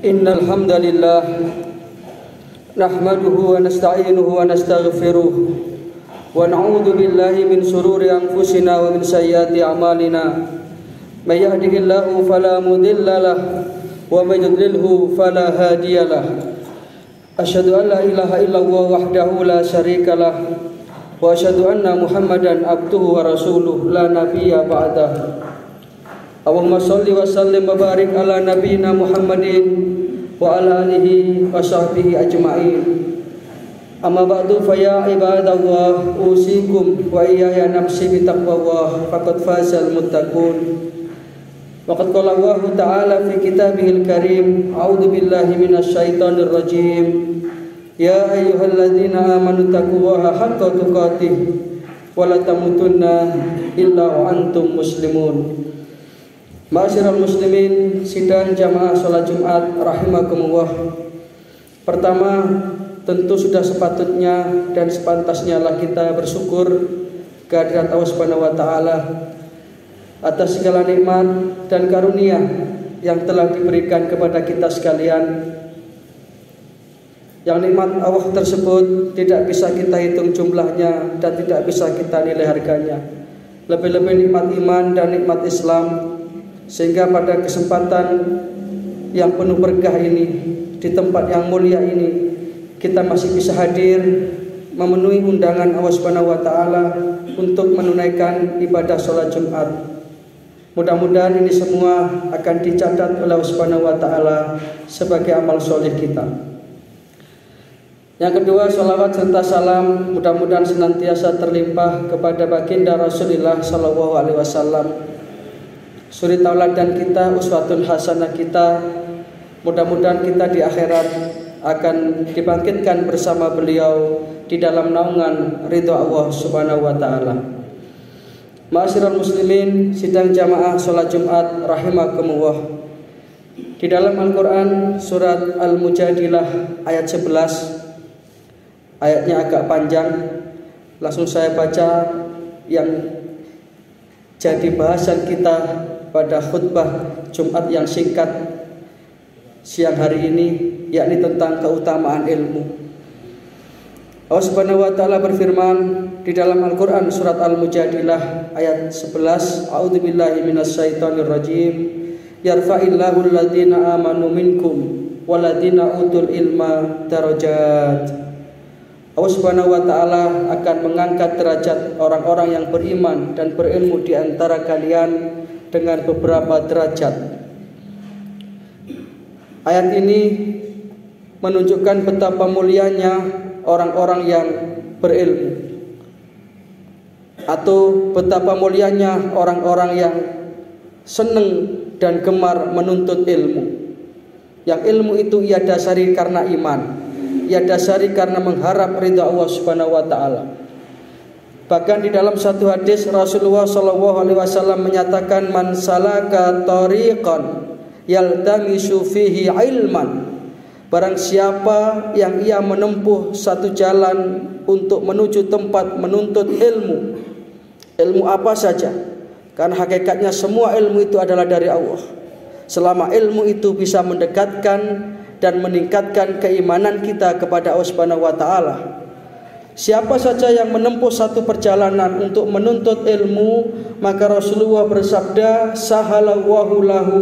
Innal hamdalillah nahmaduhu wa nasta'inuhu wa nastaghfiruh wa na'udzu billahi min shururi anfusina wa min sayyiati a'malina. May yahdihillahu fala mudilla lahu wa may yudlilhu fala hadiya lahu. Asyhadu an la ilaha illallah wahdahu la syarika lahu wa asyhadu anna Muhammadan abduhu wa rasuluh la nabiyya ba'dahu. Allahumma sholli wa sallim wa barik ala nabiyyina Muhammadin wa ala alihi wa sahbihi ajma'in. Amma ba'du fa ya ibadallah usikum wa iyaya nafsi bi taqwallah faqad fazal muttaqun. Wa qad qala Allah ta'ala fi kitabihil karim a'udzu billahi minasy syaithanir rajim. Ya ayyuhalladzina amanu taqullaha haqqa tuqatih wa la tamutunna illa wa antum muslimun. Ma'asyiral muslimin, sidang jamaah salat Jumat rahimakumullah. Pertama, tentu sudah sepatutnya dan sepantasnya lah kita bersyukur kehadirat Allah Subhanahu wa taala atas segala nikmat dan karunia yang telah diberikan kepada kita sekalian. Yang nikmat Allah tersebut tidak bisa kita hitung jumlahnya dan tidak bisa kita nilai harganya. Lebih-lebih nikmat iman dan nikmat Islam. Sehingga pada kesempatan yang penuh berkah ini, di tempat yang mulia ini, kita masih bisa hadir memenuhi undangan Allah Subhanahu wa taala untuk menunaikan ibadah salat Jumat. Mudah-mudahan ini semua akan dicatat oleh Allah Subhanahu wa taala sebagai amal soleh kita. Yang kedua, salawat serta salam mudah-mudahan senantiasa terlimpah kepada baginda Rasulullah sallallahu alaihi wasallam. Suri tauladan kita, uswatun hasanah kita. Mudah-mudahan kita di akhirat akan dibangkitkan bersama beliau di dalam naungan ridha Allah Subhanahu wa taala. Ma'asyiral muslimin, sidang jamaah salat Jumat rahimakumullah. Di dalam Al-Qur'an surat Al-Mujadilah ayat 11. Ayatnya agak panjang. Langsung saya baca yang jadi bahasan kita pada khutbah Jumat yang singkat siang hari ini, yakni tentang keutamaan ilmu. Allah Subhanahu wa taala berfirman di dalam Al-Qur'an surat Al-Mujadilah ayat 11, A'udzubillahi minasyaitonir rajim. Yarfa'illahu alladziina aamanu minkum walladziina utul ilma darajat. Allah Subhanahu wa taala akan mengangkat derajat orang-orang yang beriman dan berilmu di antara kalian dengan beberapa derajat. Ayat ini menunjukkan betapa mulianya orang-orang yang berilmu, atau betapa mulianya orang-orang yang senang dan gemar menuntut ilmu. Yang ilmu itu ia dasari karena iman, ia dasari karena mengharap ridha Allah Subhanahu wa taala. Bahkan di dalam satu hadis Rasulullah sallallahu alaihi wasallam menyatakan, man salaka tariqan yaltamisu fihi ilman. Barang siapa yang ia menempuh satu jalan untuk menuju tempat menuntut ilmu. Ilmu apa saja? Karena hakikatnya semua ilmu itu adalah dari Allah. Selama ilmu itu bisa mendekatkan dan meningkatkan keimanan kita kepada Allah Subhanahu wa taala. Siapa saja yang menempuh satu perjalanan untuk menuntut ilmu, maka Rasulullah bersabda, sahalallahu lahu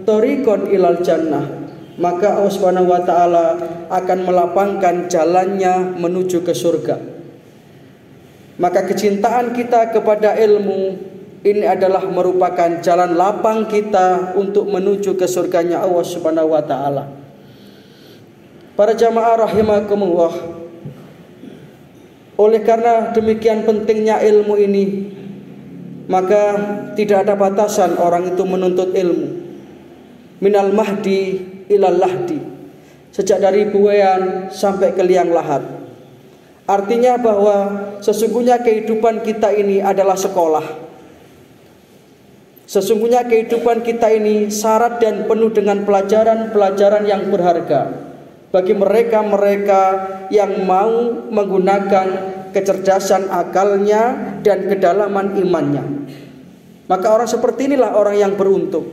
tariqan ilal jannah. Maka Allah Subhanahu wa taala akan melapangkan jalannya menuju ke surga. Maka kecintaan kita kepada ilmu ini adalah merupakan jalan lapang kita untuk menuju ke surganya Allah Subhanahu wa taala. Para jamaah rahimakumullah, oleh karena demikian pentingnya ilmu ini, maka tidak ada batasan orang itu menuntut ilmu. Minal mahdi ilal lahdi, sejak dari buayan sampai ke liang lahat. Artinya bahwa sesungguhnya kehidupan kita ini adalah sekolah. Sesungguhnya kehidupan kita ini syarat dan penuh dengan pelajaran-pelajaran yang berharga bagi mereka-mereka yang mau menggunakan kecerdasan akalnya dan kedalaman imannya. Maka orang seperti inilah orang yang beruntung.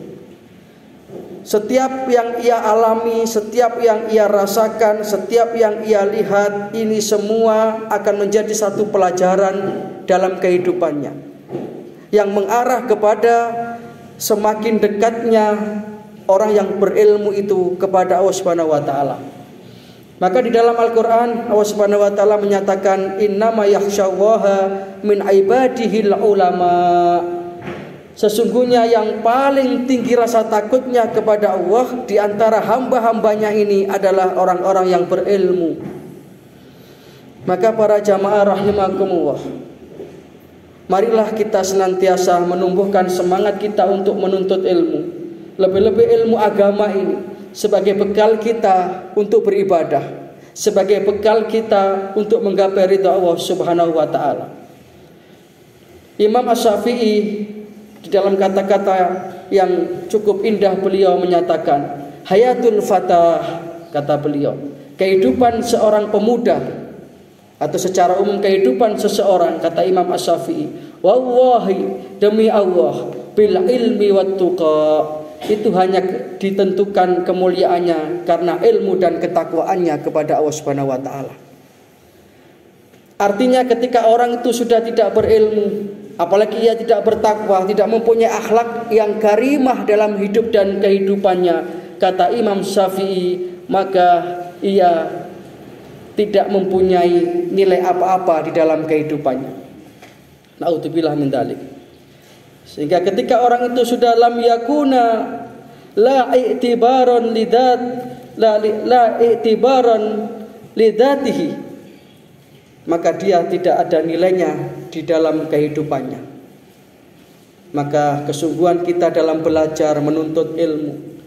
Setiap yang ia alami, setiap yang ia rasakan, setiap yang ia lihat, ini semua akan menjadi satu pelajaran dalam kehidupannya yang mengarah kepada semakin dekatnya orang yang berilmu itu kepada Allah Subhanahu wa taala. Maka di dalam Al-Qur'an Allah Subhanahu wa taala menyatakan innama yakhsyallaha min ibadihil ulama. Sesungguhnya yang paling tinggi rasa takutnya kepada Allah di antara hamba-hambanya ini adalah orang-orang yang berilmu. Maka para jamaah rahimakumullah, marilah kita senantiasa menumbuhkan semangat kita untuk menuntut ilmu. Lebih-lebih ilmu agama ini sebagai bekal kita untuk beribadah, sebagai bekal kita untuk menggapai ridha Allah Subhanahu wa taala. Imam Asy-Syafi'i di dalam kata-kata yang cukup indah beliau menyatakan, hayatul fatah, kata beliau, kehidupan seorang pemuda atau secara umum kehidupan seseorang, kata Imam Asy-Syafi'i, wallahi, demi Allah, bil ilmi wat tuqa, itu hanya ditentukan kemuliaannya karena ilmu dan ketakwaannya kepada Allah Subhanahu wa taala. Artinya ketika orang itu sudah tidak berilmu, apalagi ia tidak bertakwa, tidak mempunyai akhlak yang karimah dalam hidup dan kehidupannya, kata Imam Syafi'i, maka ia tidak mempunyai nilai apa-apa di dalam kehidupannya. Na'udzubillah min dzalik. Sehingga ketika orang itu sudah lam yakuna la i'tibaron lidat la i'tibaron lidatihi, maka dia tidak ada nilainya di dalam kehidupannya. Maka kesungguhan kita dalam belajar menuntut ilmu,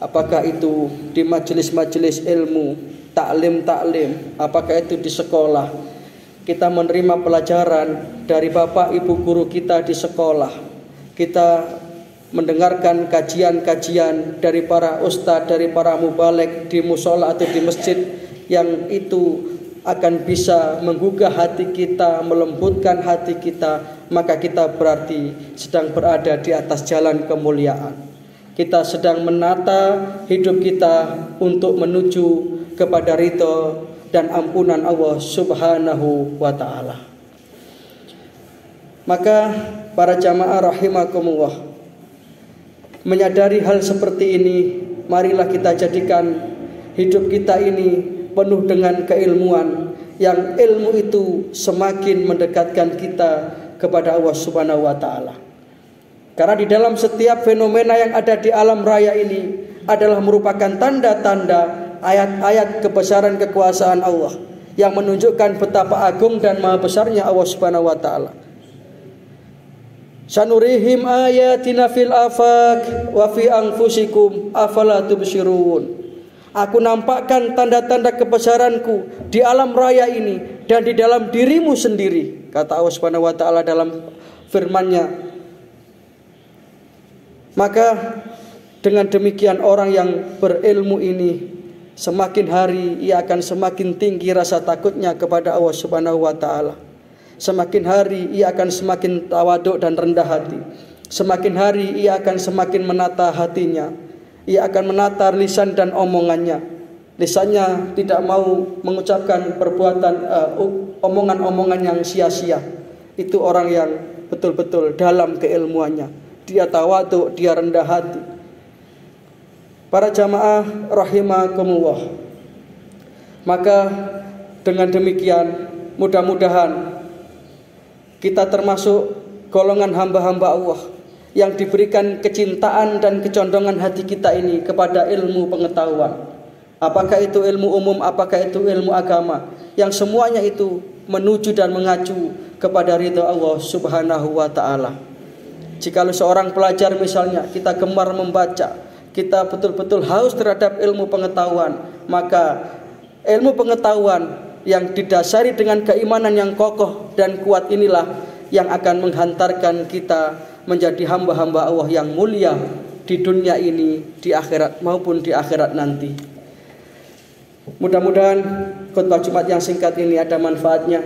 apakah itu di majelis-majelis ilmu, taklim, apakah itu di sekolah, kita menerima pelajaran dari bapak ibu guru kita di sekolah, kita mendengarkan kajian-kajian dari para ustadz, dari para mubaligh di mushola atau di masjid, yang itu akan bisa menggugah hati kita, melembutkan hati kita, maka kita berarti sedang berada di atas jalan kemuliaan. Kita sedang menata hidup kita untuk menuju kepada ridha dan ampunan Allah Subhanahu wa taala. Maka para jamaah rahimakumullah, menyadari hal seperti ini, marilah kita jadikan hidup kita ini penuh dengan keilmuan, yang ilmu itu semakin mendekatkan kita kepada Allah Subhanahu wa taala. Karena di dalam setiap fenomena yang ada di alam raya ini adalah merupakan tanda-tanda, ayat-ayat kebesaran kekuasaan Allah yang menunjukkan betapa agung dan maha besarnya Allah Subhanahu wa taala. Sanurihim ayatina fil afaq wa fi anfusikum afala tubsirun. Aku nampakkan tanda-tanda kebesaranku di alam raya ini dan di dalam dirimu sendiri, kata Allah Subhanahu wa taala dalam firman-Nya. Maka dengan demikian orang yang berilmu ini semakin hari ia akan semakin tinggi rasa takutnya kepada Allah Subhanahu wa taala. Semakin hari ia akan semakin tawaduk dan rendah hati. Semakin hari ia akan semakin menata hatinya. Ia akan menata lisan dan omongannya. Lisannya tidak mau mengucapkan perbuatan omongan-omongan yang sia-sia. Itu orang yang betul-betul dalam keilmuannya. Dia tawaduk, dia rendah hati. Para jamaah rahimakumullah, maka dengan demikian mudah-mudahan kita termasuk golongan hamba-hamba Allah yang diberikan kecintaan dan kecondongan hati kita ini kepada ilmu pengetahuan. Apakah itu ilmu umum, apakah itu ilmu agama, yang semuanya itu menuju dan mengacu kepada ridha Allah Subhanahu wa taala. Jikalau seorang pelajar misalnya kita gemar membaca, kita betul-betul haus terhadap ilmu pengetahuan, maka ilmu pengetahuan yang didasari dengan keimanan yang kokoh dan kuat inilah yang akan menghantarkan kita menjadi hamba-hamba Allah yang mulia di dunia ini, di akhirat maupun di akhirat nanti. Mudah-mudahan khutbah Jumat yang singkat ini ada manfaatnya.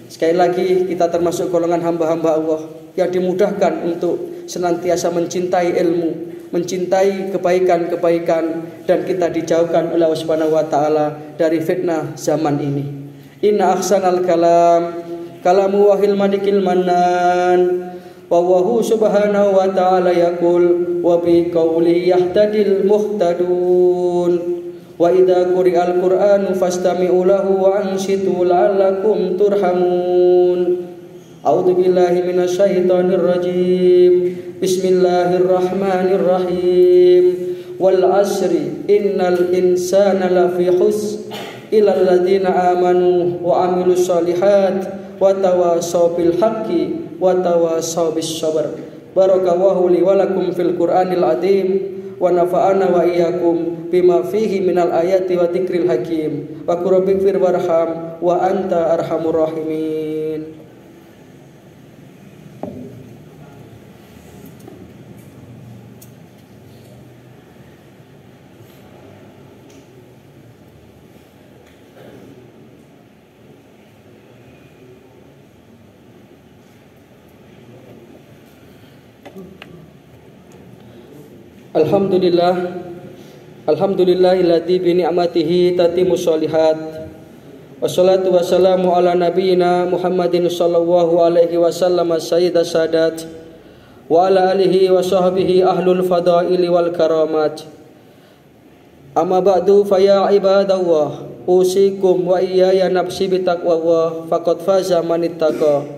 Sekali lagi kita termasuk golongan hamba-hamba Allah yang dimudahkan untuk senantiasa mencintai ilmu, mencintai kebaikan-kebaikan, dan kita dijauhkan oleh Allah Subhanahu wa taala dari fitnah zaman ini. Inna ahsanal kalam kalamu wahil malikil mannan wa huwa subhanahu wa ta'ala yaqul wa bi qawli yahtadil muhtadun wa idza quri'al qur'anu fastami'u lahu wa ansitu la'allakum turhamun. A'udzu billahi minasy syaithanir rajim. Bismillahirrahmanirrahim. Wal 'asri innal insana lafi khusr illa alladziina aamanu wa 'amilus shalihat wa tawassaw bil haqqi wa tawassaw bis sabr. Barakallahu li wa lakum fil Qur'anil 'azim wa nafa'ana wa iyyakum bima fihi minal ayati wa dzikril hakim. Wa qur rabbighfir warham wa anta arhamur rahimin. Alhamdulillahilladzi bi ni'matihi tatimmus sholihat. Wassalatu wassalamu ala nabiyyina Muhammadin sallallahu alaihi wasallam sayyidas sadat wa ala alihi wa sahbihi ahlul fadaili wal karamat. Amma ba'du fa ya ibadallah usikum wa iyaya nafsi bi taqwallah faqad faza man ittaqa.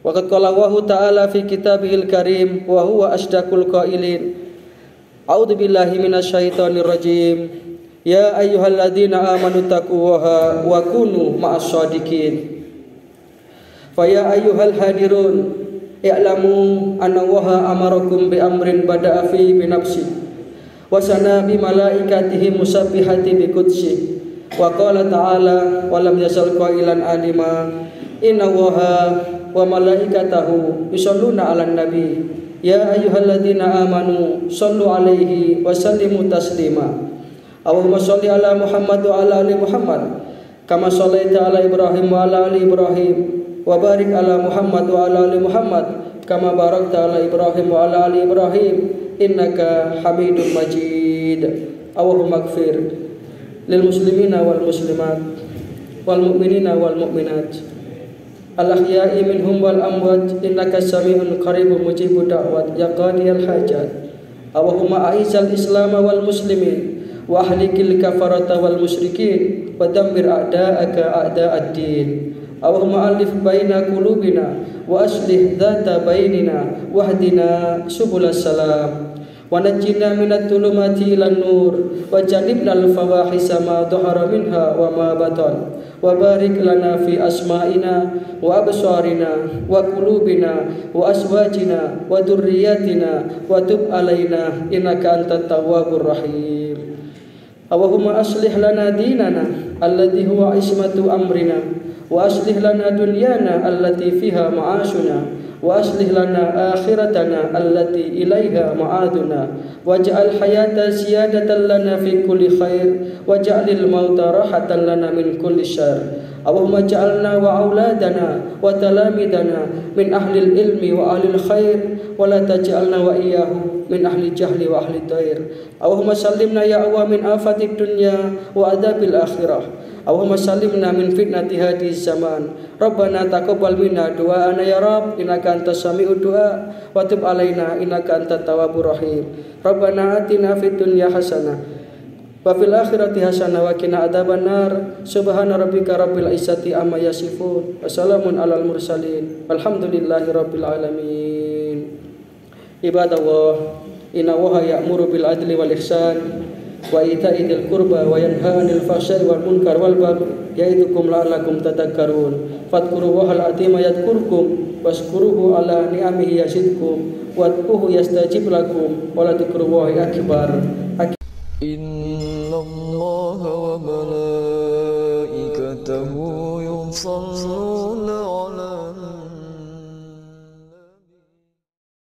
Wa qad qala Allahu ta'ala fi kitabihil karim wa huwa asdaqul qailin. A'udzu billahi minasy syaithanir rajim. Ya ayyuhalladzina amanu taqullaha wa kunu ma'as shadiqin. Fa ya ayyuhal hadirun i'lamu anna Allaha amarakum bi amrin bada'a fi bi nafsi wa sana bi malaikatihi musabbihati bi qudsi wa qala ta'ala wa lam yazal qailan alima inna Allaha wa malaikatahu yusholluna 'alan nabi. Ya ayyuhalladzina amanu shallu alaihi wa sallimu taslima. Allahumma shalli ala Muhammad wa ala ali Muhammad kama shallaita ala Ibrahim wa ala ali Ibrahim wa barik ala Muhammad wa ala ali Muhammad kama barakta ala Ibrahim wa ala ali Ibrahim innaka Hamidum Majid. Allahumma ighfir lil muslimina wal muslimat wal mu'minina wal mu'minat al-ahya'i minhum wal amwat innaka sami'un qaribun mujibud da'wat ya qadiyal hajat. Allahumma a'izal islam wal muslimin wa ahlikil kafarata wal musyrikin wa dammir a'da'aka a'da'ad-din. Allahumma alif baina qulubina wa aslih dhata bainina wahdina subulas salam wa najjina minat tulumati ilan nur wa janibna al-fawahisa ma dhahara minha wa ma batan wa barik lana fi asma'ina wa absarina wa qulubina wa aswajina wa dhurriyyatina wa tub alaina innaka antat tawwabur rahim. Allahumma aslih lana dinana alladhi huwa ismatu amrina wa aslih lana dunyana allati fiha ma'ashuna wa aslih lana akhiratana allati ilaiha ma'aduna waj'al hayata ziyadatan lana fi kulli khair waj'alil mauta rahatan lana min kulli syarr. Allahumma ja'alna wa auladana wa talamidana min ahlil ilmi wa ahlil khair wa la taj'alna wa iyyahu min ahli jahli wa ahli dair. Allahumma sallimna ya Allah min afatid dunya wa adabil akhirah. Allahumma sallimna min fitnati hadhiz zaman. Rabbana taqabbal minna du'ana ya Rabb innaka antas sami'ud du'a wa tub alaina innaka antat tawwabur rahim. Rabbana atina fid dunya hasanah wa fil akhirati hasanah wa qina adzabannar. Subhana rabbika rabbil izzati amma yasifun wa salamun alal mursalin walhamdulillahi rabbil alamin. Ibadallah, inna Allaha ya'muru bil adli wal ihsan wa ita'i dzil qurba wa yanha 'anil fahsya'i wal munkar wal baghi ya'idukum la'allakum tadhakkarun. Fadhkurullahal 'azima yadhkurkum washkuruhu 'ala ni'amihi yazidkum wad'uhu yastajib lakum wa la dzikrullahi akbar.